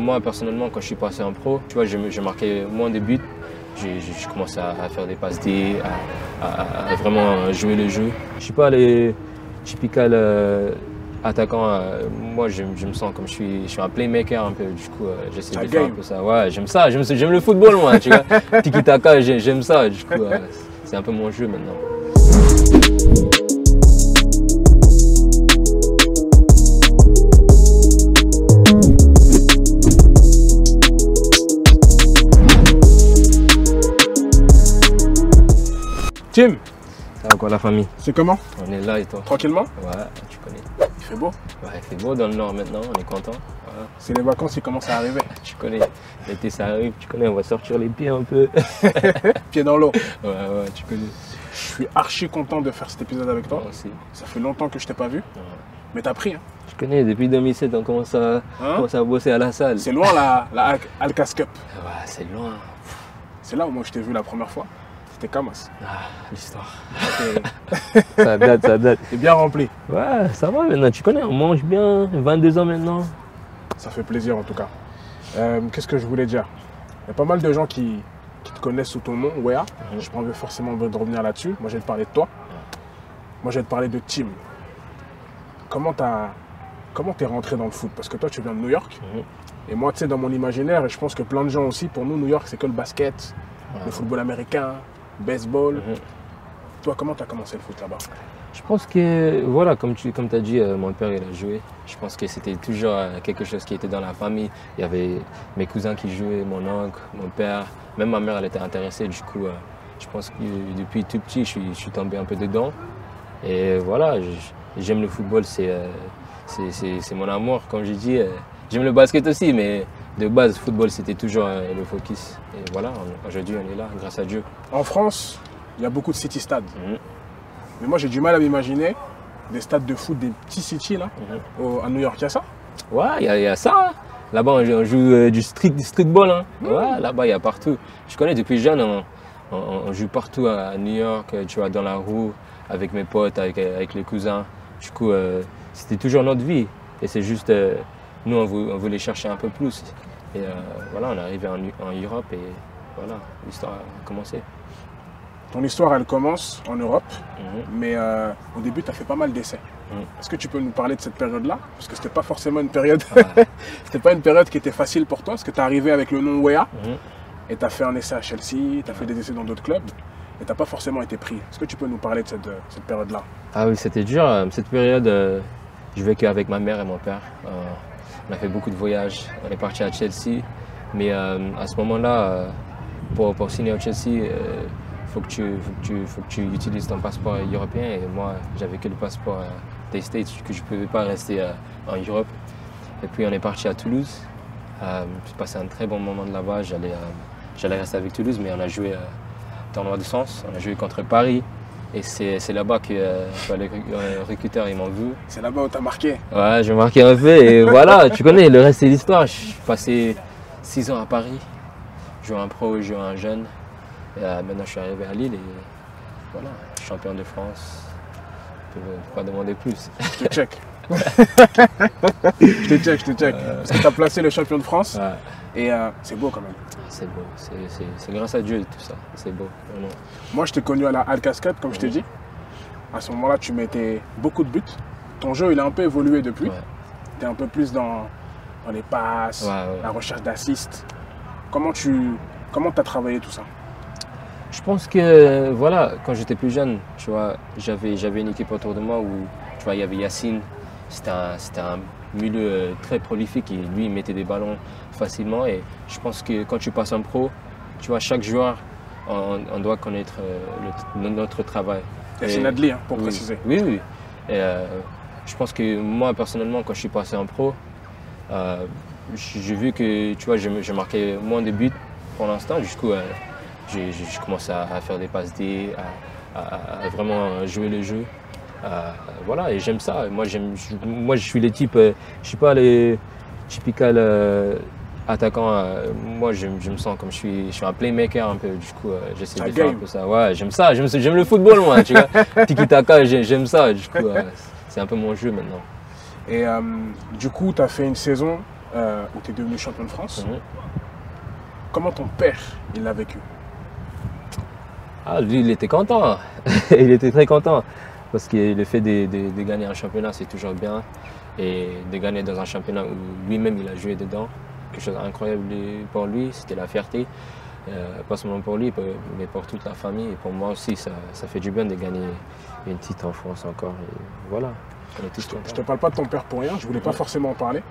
moi, personnellement, quand je suis passé en pro, tu vois, j'ai marqué moins de buts. J'ai commencé à faire des passes D, à vraiment jouer le jeu. Je ne suis pas les typical attaquant. Moi, je me sens comme je suis un playmaker un peu. Du coup, j'essaie de faire un peu ça. Ouais, j'aime ça. J'aime le football, moi. Tu vois, tiki-taka, j'aime ça. Du coup, c'est un peu mon jeu maintenant. Tim, Ça va quoi la famille? c'est comment? On est là et toi? Tranquillement? Ouais, tu connais. Il fait beau. Ouais, il fait beau dans le nord maintenant, on est content. Voilà. C'est les vacances qui commencent à arriver. Tu connais, l'été ça arrive, tu connais, on va sortir les pieds un peu. Pieds dans l'eau. Ouais, tu connais. Je suis archi content de faire cet épisode avec toi. Moi aussi. Ça fait longtemps que je t'ai pas vu. Ouais. Mais t'as pris. Hein. Tu connais, depuis 2007, on commence à bosser à la salle. C'est loin la Alcas Cup. Ouais, c'est loin. C'est là où moi je t'ai vu la première fois. C'était Camas. Ah, l'histoire. T'es Ça date. bien rempli. Ouais, ça va maintenant, tu connais, on mange bien, 22 ans maintenant. Ça fait plaisir en tout cas. Qu'est-ce que je voulais dire? Il y a pas mal de gens qui te connaissent sous ton nom, Wea. Je n'ai pas envie forcément de revenir là-dessus. Moi je vais te parler de toi. Moi je vais te parler de Tim. Comment t'es rentré dans le foot? Parce que toi tu viens de New York. Et moi tu sais dans mon imaginaire, et je pense que plein de gens aussi, pour nous New York c'est que le basket, le football américain, baseball. Toi comment tu as commencé le foot là-bas? Je pense que, voilà, comme tu as dit, mon père il a joué. Je pense que c'était toujours quelque chose qui était dans la famille. Il y avait mes cousins qui jouaient, mon oncle, mon père. Même ma mère, elle était intéressée. Du coup, je pense que depuis tout petit, je suis tombé un peu dedans. Et voilà, j'aime le football, c'est mon amour. Comme j'ai dit, j'aime le basket aussi, mais de base, le football, c'était toujours le focus. Et voilà, aujourd'hui, on est là, grâce à Dieu. En France, il y a beaucoup de city stades. Mais moi, j'ai du mal à m'imaginer des stades de foot, des petits cities là, à New York. Il y a ça? Ouais, il y a ça. Hein. Là-bas, on joue du streetball. Hein. Ouais, là-bas, il y a partout. Je connais depuis jeune, on joue partout à New York, tu vois, dans la rue, avec mes potes, avec les cousins. Du coup, c'était toujours notre vie. Et c'est juste, nous, on voulait chercher un peu plus. Et voilà, on est arrivé en Europe et voilà, l'histoire a commencé. Ton histoire, elle commence en Europe, mais au début, tu as fait pas mal d'essais. Est-ce que tu peux nous parler de cette période-là? Parce que c'était pas forcément une période, c'était pas une période qui était facile pour toi, parce que tu es arrivé avec le nom Wea, et tu as fait un essai à Chelsea, tu as fait des essais dans d'autres clubs, et tu n'as pas forcément été pris. Est-ce que tu peux nous parler de cette période-là? Ah oui, c'était dur. Cette période, je vécu avec ma mère et mon père. On a fait beaucoup de voyages. On est parti à Chelsea, mais à ce moment-là, pour signer à Chelsea, faut que tu utilises ton passeport européen et moi j'avais que le passeport des States que je ne pouvais pas rester en Europe. Et puis on est parti à Toulouse. J'ai passé un très bon moment de là-bas. J'allais rester avec Toulouse, mais on a joué tournoi de sens. On a joué contre Paris et c'est là-bas que les recruteurs ils m'ont vu. C'est là-bas où tu as marqué? Ouais, j'ai marqué un peu et voilà, tu connais, le reste c'est l'histoire. Je suis passé 6 ans à Paris, joué un pro, joué un jeune. Et maintenant, je suis arrivé à Lille et voilà, champion de France. Je ne peux pas demander plus. Je te check. je te check. Parce que tu as placé le champion de France et c'est beau quand même. C'est beau. C'est grâce à Dieu tout ça. C'est beau, vraiment. Moi, je t'ai connu à la Alcas Cup, comme je t'ai dit. À ce moment-là, tu mettais beaucoup de buts. Ton jeu, il a un peu évolué depuis. Tu es un peu plus dans les passes, la recherche d'assists. Comment tu as travaillé tout ça? Je pense que, voilà, quand j'étais plus jeune, tu vois, j'avais une équipe autour de moi où, tu vois, il y avait Yacine. C'était un milieu très prolifique et lui, il mettait des ballons facilement. Et je pense que quand tu passes en pro, tu vois, chaque joueur, on doit connaître notre travail. Yacine Adli, hein, pour préciser. Oui. Et, je pense que moi, personnellement, quand je suis passé en pro, j'ai vu que, tu vois, je marquais moins de buts pour l'instant. Du coup, j'ai commencé à faire des passes D, à vraiment jouer le jeu. Voilà, et j'aime ça. Moi, je suis le type, je ne suis pas les typical attaquant. Moi, je me sens comme je suis un playmaker un peu. Du coup, j'essaie de faire un peu ça. Ouais, j'aime ça. J'aime le football, moi. Tu vois, tiki-taka, j'aime ça. Du coup, c'est un peu mon jeu maintenant. Et du coup, tu as fait une saison où tu es devenu champion de France. Comment ton père, il l'a vécu? Ah, lui, il était content. Il était très content. Parce que le fait de gagner un championnat, c'est toujours bien. Et de gagner dans un championnat où lui-même, il a joué dedans, quelque chose d'incroyable pour lui, c'était la fierté. Pas seulement pour lui, mais pour toute la famille. Et pour moi aussi, ça fait du bien de gagner une titre en France encore. Et voilà, on est tous contents. Je ne te parle pas de ton père pour rien, je ne voulais pas forcément en parler.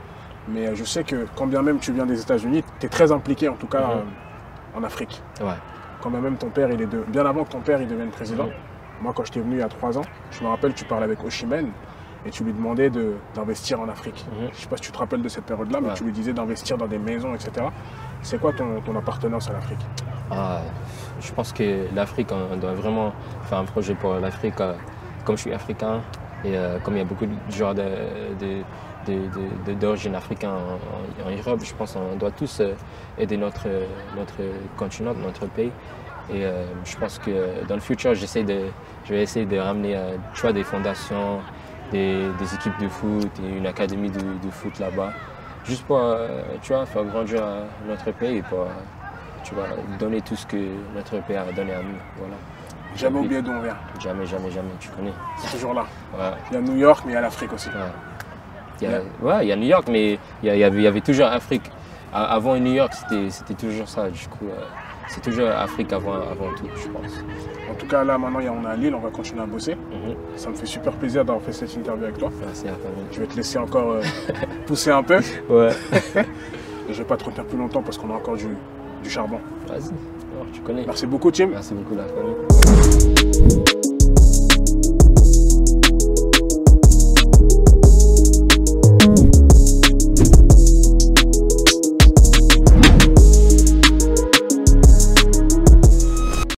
Mais je sais que quand bien même tu viens des États-Unis, tu es très impliqué en tout cas en Afrique. Ouais. Quand bien même ton père, bien avant que ton père il devienne président, moi quand j'étais venu il y a 3 ans, je me rappelle tu parlais avec Ho Chi Minh et tu lui demandais d'investir en Afrique. Je ne sais pas si tu te rappelles de cette période-là, mais tu lui disais d'investir dans des maisons, etc. C'est quoi ton appartenance à l'Afrique? Je pense que l'Afrique, on doit vraiment faire un projet pour l'Afrique. Comme je suis africain et comme il y a beaucoup de joueurs d'origine africaine en Europe, je pense qu'on doit tous aider notre continent, notre pays. Et je pense que dans le futur, je vais essayer de ramener des fondations, des équipes de foot et une académie de foot là-bas. Juste pour faire grandir notre pays et pour donner tout ce que notre pays a donné à nous. Voilà. Jamais oublier d'où on vient. Jamais, jamais, jamais, tu connais. C'est toujours là. Ouais. Il y a New York, mais il y a l'Afrique aussi. Il y a New York, mais il y avait toujours Afrique. Avant New York, c'était toujours ça. Du coup, c'est toujours Afrique avant tout, je pense. En tout cas, là, maintenant, on est à Lille, on va continuer à bosser. Ça me fait super plaisir d'avoir fait cette interview avec toi. Merci à toi. Je vais te laisser encore pousser un peu. Ouais. Et je ne vais pas te retenir plus longtemps parce qu'on a encore du charbon. Vas-y, tu connais. Merci beaucoup, Tim. Merci beaucoup, la famille.